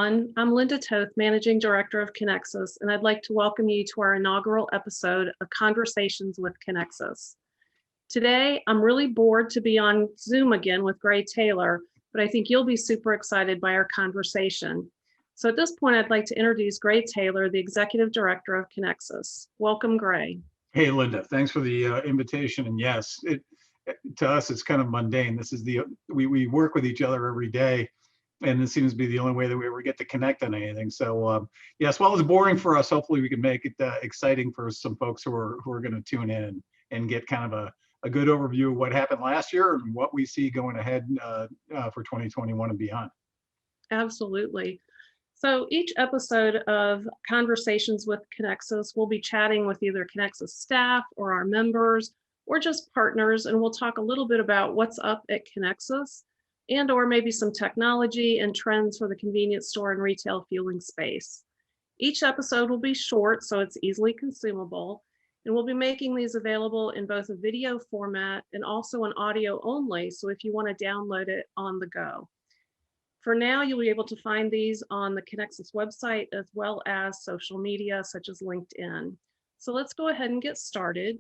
everyone. I'm Linda Toth, Managing Director of Conexxus, and I'd like to welcome you to our inaugural episode of Conversations with Conexxus. Today, I'm really bored to be on Zoom again with Gray Taylor, but I think you'll be super excited by our conversation. So at this point, I'd like to introduce Gray Taylor, the Executive Director of Conexxus. Welcome, Gray. Hey, Linda, thanks for the invitation. And yes, to us, it's kind of mundane. This is we work with each other every day, and this seems to be the only way that we ever get to connect on anything. So yes, while it's boring for us, hopefully we can make it exciting for some folks who are going to tune in and get kind of a good overview of what happened last year and what we see going ahead for 2021 and beyond. Absolutely. So each episode of Conversations with Conexxus, we'll be chatting with either Conexxus staff or our members or just partners, and we'll talk a little bit about what's up at Conexxus and or maybe some technology and trends for the convenience store and retail fueling space. Each episode will be short, so it's easily consumable, and we'll be making these available in both a video format and also an audio only, so if you want to download it on the go. For now, you'll be able to find these on the Conexxus website as well as social media such as LinkedIn. So let's go ahead and get started.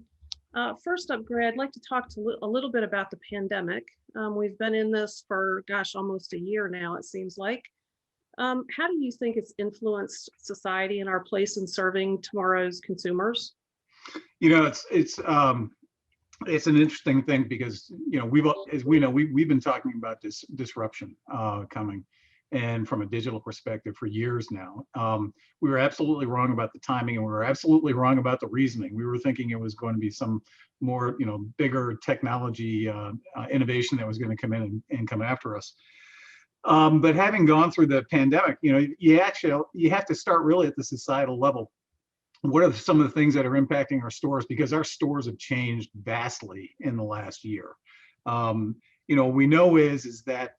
First up, Gray, I'd like to talk a little bit about the pandemic. We've been in this for, gosh, almost a year now, it seems like. How do you think it's influenced society and our place in serving tomorrow's consumers? You know, it's an interesting thing because, you know, we've been talking about this disruption coming, and from a digital perspective for years now. We were absolutely wrong about the timing, and we were absolutely wrong about the reasoning. We were thinking it was going to be some more, you know, bigger technology innovation that was going to come in and come after us. But having gone through the pandemic, you know, you have to start really at the societal level. What are some of the things that are impacting our stores? Because our stores have changed vastly in the last year. You know, we know is that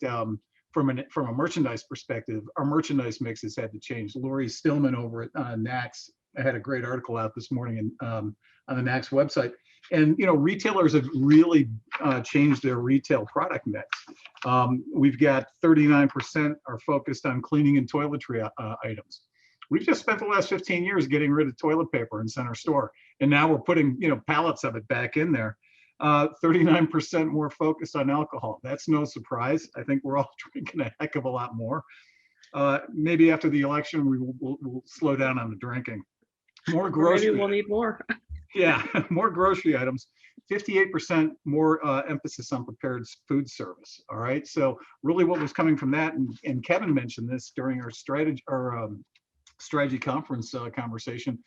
from a merchandise perspective, our merchandise mix has had to change. Lori Stillman over at NACS had a great article out this morning on the NACS website. And, you know, retailers have really changed their retail product mix. We've got 39% are focused on cleaning and toiletry items. We've just spent the last 15 years getting rid of toilet paper in center store. And now we're putting, you know, pallets of it back in there. 39% more focused on alcohol. That's no surprise. I think we're all drinking a heck of a lot more. Maybe after the election, we'll slow down on the drinking. More grocery. Maybe we'll need more. Yeah, more grocery items. 58% more emphasis on prepared food service. All right. So really, what was coming from that, and Kevin mentioned this during our strategy conference conversation.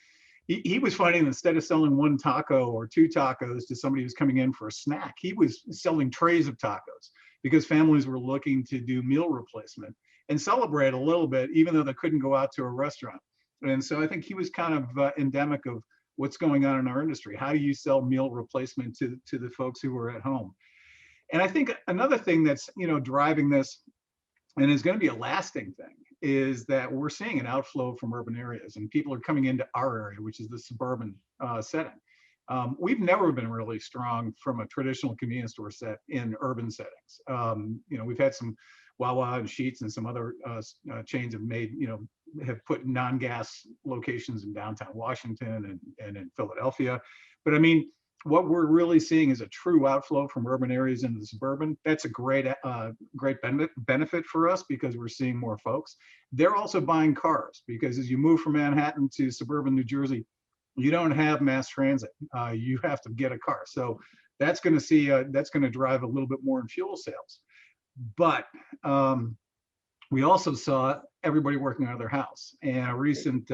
He was finding that instead of selling one taco or two tacos to somebody who's coming in for a snack, he was selling trays of tacos because families were looking to do meal replacement and celebrate a little bit, even though they couldn't go out to a restaurant. And so I think he was kind of endemic of what's going on in our industry. How do you sell meal replacement to the folks who are at home? And I think another thing that's, you know, driving this and is going to be a lasting thing is that we're seeing an outflow from urban areas, and people are coming into our area, which is the suburban setting. We've never been really strong from a traditional convenience store set in urban settings. You know, we've had some Wawa and Sheetz and some other chains have put non-gas locations in downtown Washington and in Philadelphia. But I mean, what we're really seeing is a true outflow from urban areas into the suburban. That's a great benefit for us because we're seeing more folks. They're also buying cars because as you move from Manhattan to suburban New Jersey, you don't have mass transit. You have to get a car. So that's going to drive a little bit more in fuel sales. But we also saw everybody working out of their house. And a recent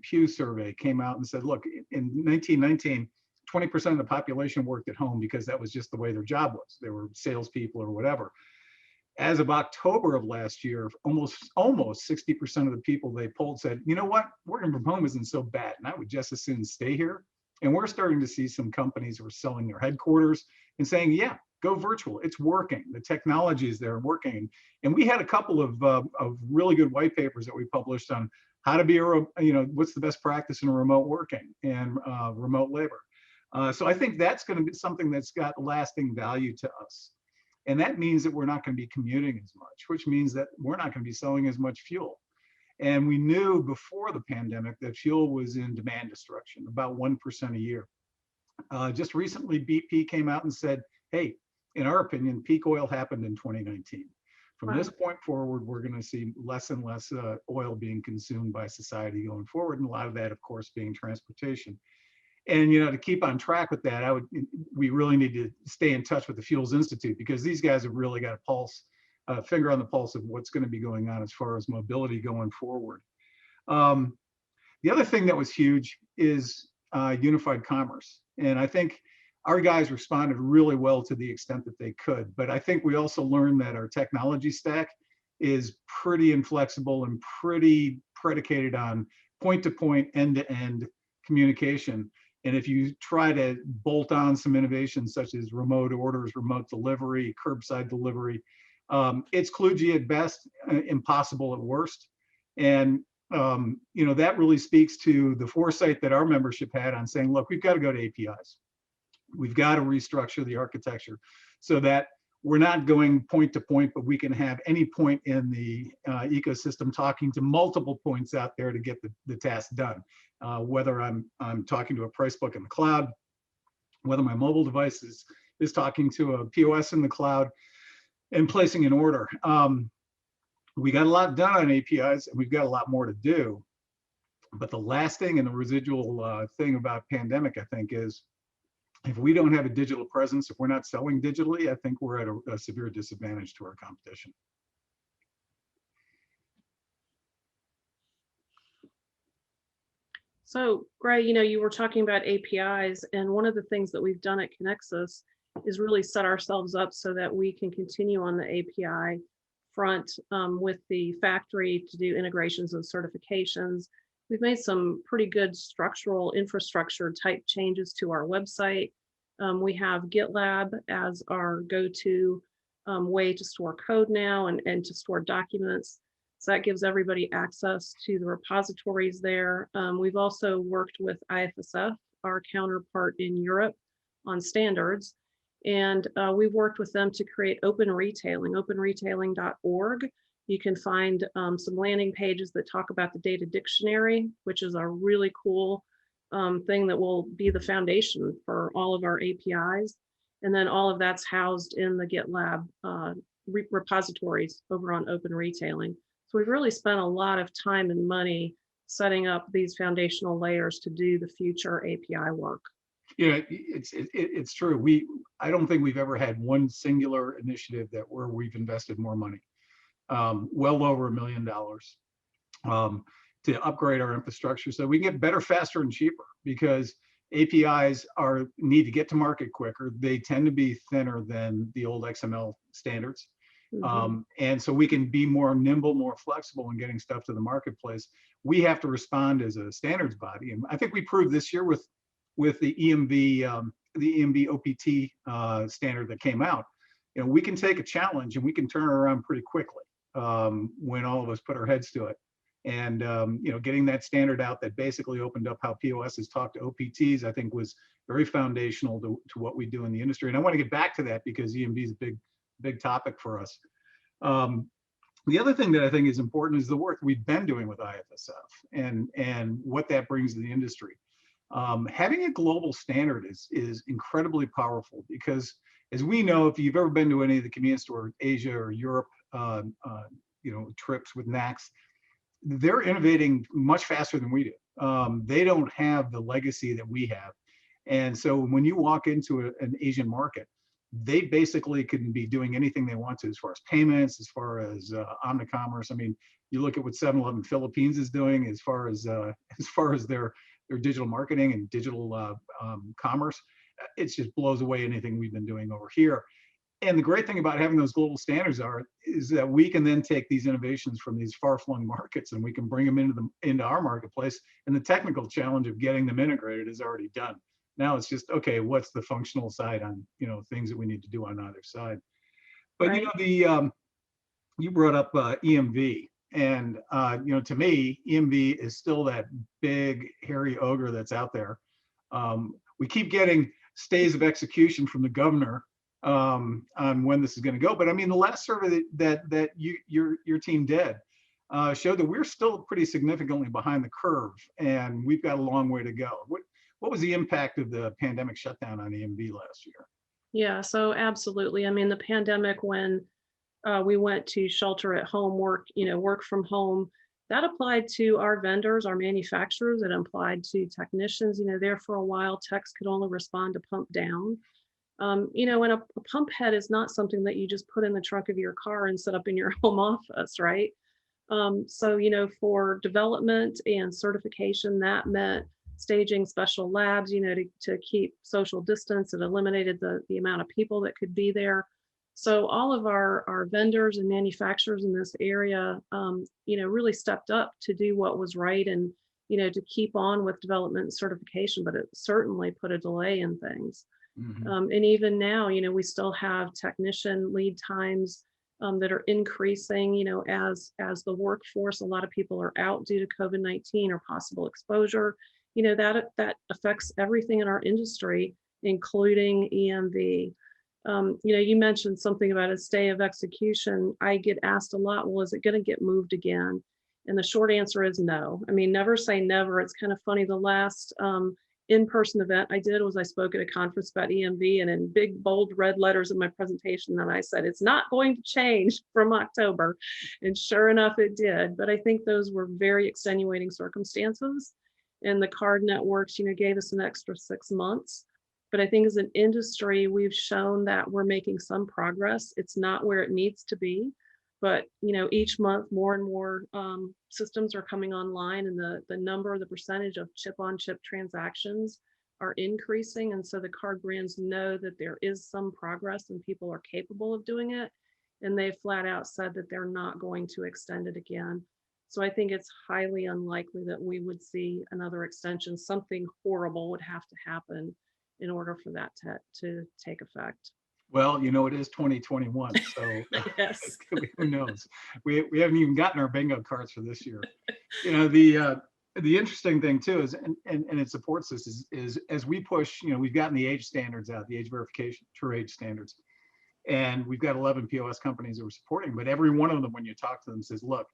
Pew survey came out and said, look, in 1919, 20% of the population worked at home because that was just the way their job was. They were salespeople or whatever. As of October of last year, almost 60% of the people they polled said, you know what, working from home isn't so bad, and I would just as soon stay here. And we're starting to see some companies who are selling their headquarters and saying, yeah, go virtual. It's working. The technology is there and working. And we had a couple of really good white papers that we published on how to be what's the best practice in remote working and remote labor. So I think that's going to be something that's got lasting value to us. And that means that we're not going to be commuting as much, which means that we're not going to be selling as much fuel. And we knew before the pandemic that fuel was in demand destruction, about 1% a year. Just recently, BP came out and said, hey, in our opinion, peak oil happened in 2019. From this point forward, we're going to see less and less oil being consumed by society going forward. And a lot of that, of course, being transportation. And, to keep on track with that, we really need to stay in touch with the Fuels Institute, because these guys have really got a pulse, a finger on the pulse of what's going to be going on as far as mobility going forward. The other thing that was huge is unified commerce. And I think our guys responded really well to the extent that they could. But I think we also learned that our technology stack is pretty inflexible and pretty predicated on point-to-point, end-to-end communication. And if you try to bolt on some innovations such as remote orders, remote delivery, curbside delivery, it's kludgy at best, impossible at worst. And that really speaks to the foresight that our membership had on saying, look, we've got to go to APIs. We've got to restructure the architecture so that we're not going point to point, but we can have any point in the ecosystem talking to multiple points out there to get the task done. Whether I'm talking to a price book in the cloud, whether my mobile device is talking to a POS in the cloud and placing an order. We got a lot done on APIs, and we've got a lot more to do. But the lasting and the residual thing about pandemic, I think, is if we don't have a digital presence, if we're not selling digitally, I think we're at a severe disadvantage to our competition. So, Gray, you were talking about APIs, and one of the things that we've done at Conexxus is really set ourselves up so that we can continue on the API front with the factory to do integrations and certifications. We've made some pretty good structural infrastructure type changes to our website. We have GitLab as our go-to way to store code now and to store documents. So that gives everybody access to the repositories there. We've also worked with IFSF, our counterpart in Europe, on standards. And we've worked with them to create open retailing, openretailing.org. You can find some landing pages that talk about the data dictionary, which is a really cool thing that will be the foundation for all of our APIs. And then all of that's housed in the GitLab repositories over on Open Retailing. So we've really spent a lot of time and money setting up these foundational layers to do the future API work. It's true. I don't think we've ever had one singular initiative where we've invested more money, well over $1 million, to upgrade our infrastructure so we can get better, faster, and cheaper, because APIs need to get to market quicker. They tend to be thinner than the old XML standards. And so we can be more nimble, more flexible in getting stuff to the marketplace. We have to respond as a standards body. And I think we proved this year with the EMV OPT standard that came out. We can take a challenge and we can turn it around pretty quickly when all of us put our heads to it. And getting that standard out that basically opened up how POSs talk to OPTs, I think was very foundational to what we do in the industry. And I want to get back to that because EMV is a big topic for us. The other thing that I think is important is the work we've been doing with IFSF and what that brings to the industry. Having a global standard is incredibly powerful because, as we know, if you've ever been to any of the convenience store, Asia or Europe, trips with NACS, they're innovating much faster than we do. They don't have the legacy that we have. And so when you walk into an Asian market, they basically can be doing anything they want to as far as payments, as far as omnicommerce. I mean, you look at what 7-Eleven Philippines is doing as far as their digital marketing and digital commerce. It just blows away anything we've been doing over here. And the great thing about having those global standards is that we can then take these innovations from these far-flung markets and we can bring them into our marketplace. And the technical challenge of getting them integrated is already done. Now it's just, okay, what's the functional side on things that we need to do on either side? But right. You brought up EMV, and to me, EMV is still that big hairy ogre that's out there. We keep getting stays of execution from the governor on when this is going to go. But I mean, the last survey that your team did showed that we're still pretty significantly behind the curve, and we've got a long way to go. What was the impact of the pandemic shutdown on EMV last year? Yeah, so absolutely. I mean, the pandemic, when we went to shelter at home work, work from home, that applied to our vendors, our manufacturers. It applied to technicians. There for a while, techs could only respond to pump down. And a pump head is not something that you just put in the trunk of your car and set up in your home office, right? So, for development and certification, that meant staging special labs, to keep social distance. It eliminated the amount of people that could be there. So all of our vendors and manufacturers in this area, really stepped up to do what was right and, to keep on with development and certification, but it certainly put a delay in things. Mhm. And even now, we still have technician lead times that are increasing, as the workforce, a lot of people are out due to COVID-19 or possible exposure. That affects everything in our industry, including EMV. You mentioned something about a stay of execution. I get asked a lot, well, is it going to get moved again? And the short answer is no. I mean, never say never. It's kind of funny. The last in-person event I did was I spoke at a conference about EMV, and in big, bold red letters in my presentation that I said, it's not going to change from October. And sure enough, it did. But I think those were very extenuating circumstances. And the card networks, gave us an extra 6 months. But I think as an industry, we've shown that we're making some progress. It's not where it needs to be, but each month more and more systems are coming online, and the percentage of chip-on-chip transactions are increasing. And so the card brands know that there is some progress and people are capable of doing it. And they flat out said that they're not going to extend it again. So I think it's highly unlikely that we would see another extension. Something horrible would have to happen in order for that to take effect. Well, it is 2021, so Yes. who knows? We haven't even gotten our bingo cards for this year. The interesting thing too is, and it supports this, is as we push, we've gotten the age standards out, the age verification, true age standards, and we've got 11 POS companies that we're supporting, but every one of them, when you talk to them, says, look,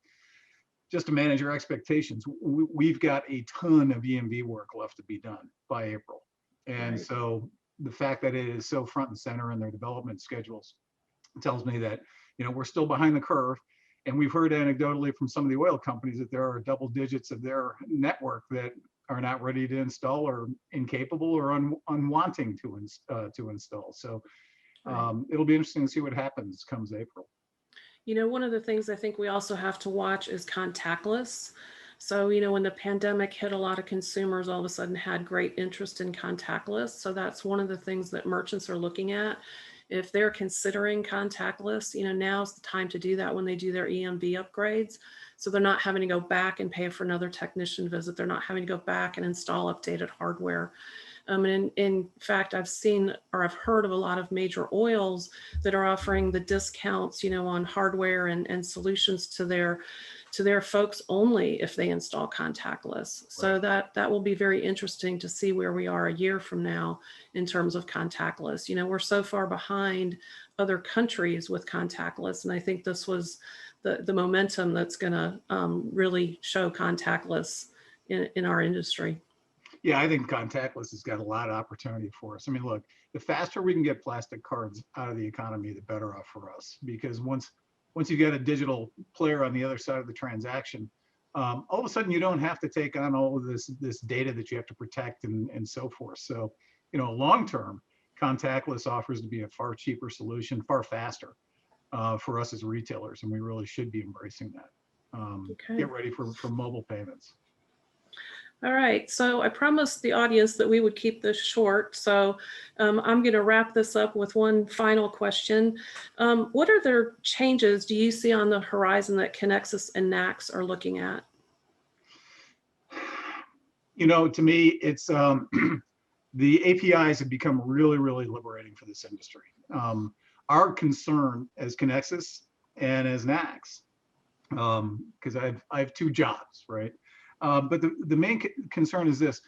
just to manage your expectations, we've got a ton of EMV work left to be done by April. And Right. so the fact that it is so front and center in their development schedules tells me that, we're still behind the curve. And we've heard anecdotally from some of the oil companies that there are double digits of their network that are not ready to install, or incapable, or unwanting to install. So Right. it'll be interesting to see what happens comes April. One of the things I think we also have to watch is contactless. So, when the pandemic hit, a lot of consumers all of a sudden had great interest in contactless. So that's one of the things that merchants are looking at. If they're considering contactless, now's the time to do that when they do their EMV upgrades. So they're not having to go back and pay for another technician visit. They're not having to go back and install updated hardware. And in fact, I've seen, or I've heard of, a lot of major oils that are offering the discounts, on hardware and solutions to their folks only if they install contactless. So Right. that will be very interesting to see where we are a year from now in terms of contactless. We're so far behind other countries with contactless, and I think this was the momentum that's going to really show contactless in our industry. Yeah, I think contactless has got a lot of opportunity for us. I mean, look, the faster we can get plastic cards out of the economy, the better off for us. Because once you get a digital player on the other side of the transaction, all of a sudden you don't have to take on all of this data that you have to protect and so forth. So, long term, contactless offers to be a far cheaper solution, far faster for us as retailers, and we really should be embracing that. Okay. Get ready for mobile payments. All right, so I promised the audience that we would keep this short. So I'm going to wrap this up with one final question. What other changes do you see on the horizon that Conexxus and NACS are looking at? To me, it's the APIs have become really, really liberating for this industry. Our concern as Conexxus and as NACS, because I have two jobs, right? But the main concern is this: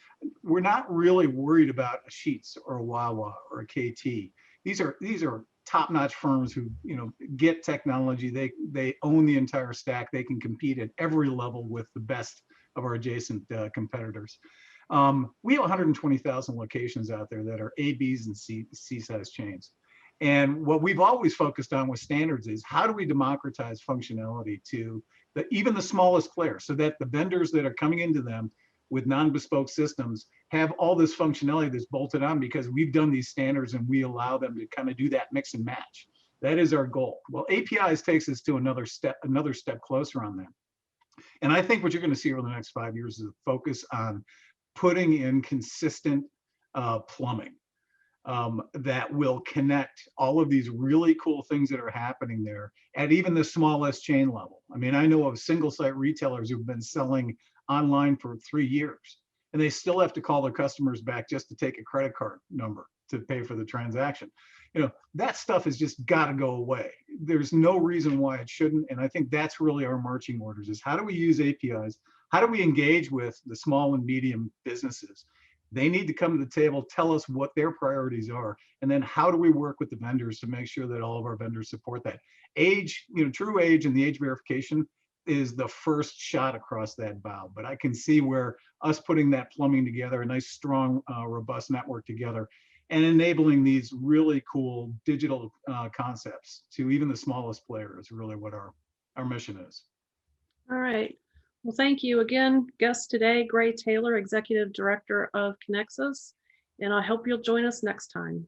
we're not really worried about a Sheets or a Wawa or a KT. these are top-notch firms who, you know, get technology. They own the entire stack. They can compete at every level with the best of our adjacent competitors. We have 120,000 locations out there that are A, B's, and C-size chains. And what we've always focused on with standards is how do we democratize functionality to even the smallest players, so that the vendors that are coming into them with non-bespoke systems have all this functionality that's bolted on, because we've done these standards and we allow them to kind of do that mix and match. That is our goal. Well, APIs takes us to another step closer on that. And I think what you're going to see over the next 5 years is a focus on putting in consistent plumbing that will connect all of these really cool things that are happening there at even the smallest chain level. I mean, I know of single site retailers who've been selling online for 3 years, and they still have to call their customers back just to take a credit card number to pay for the transaction. You know, that stuff has just got to go away. There's no reason why it shouldn't. And I think that's really our marching orders, is how do we use APIs? How do we engage with the small and medium businesses? They need to come to the table, tell us what their priorities are, and then how do we work with the vendors to make sure that all of our vendors support that? Age, you know, true age and the age verification is the first shot across that bow. But I can see where us putting that plumbing together, a nice, strong, robust network together, and enabling these really cool digital concepts to even the smallest player is really what our mission is. All right. Well, thank you again. Guest today, Gray Taylor, Executive Director of Conexxus, and I hope you'll join us next time.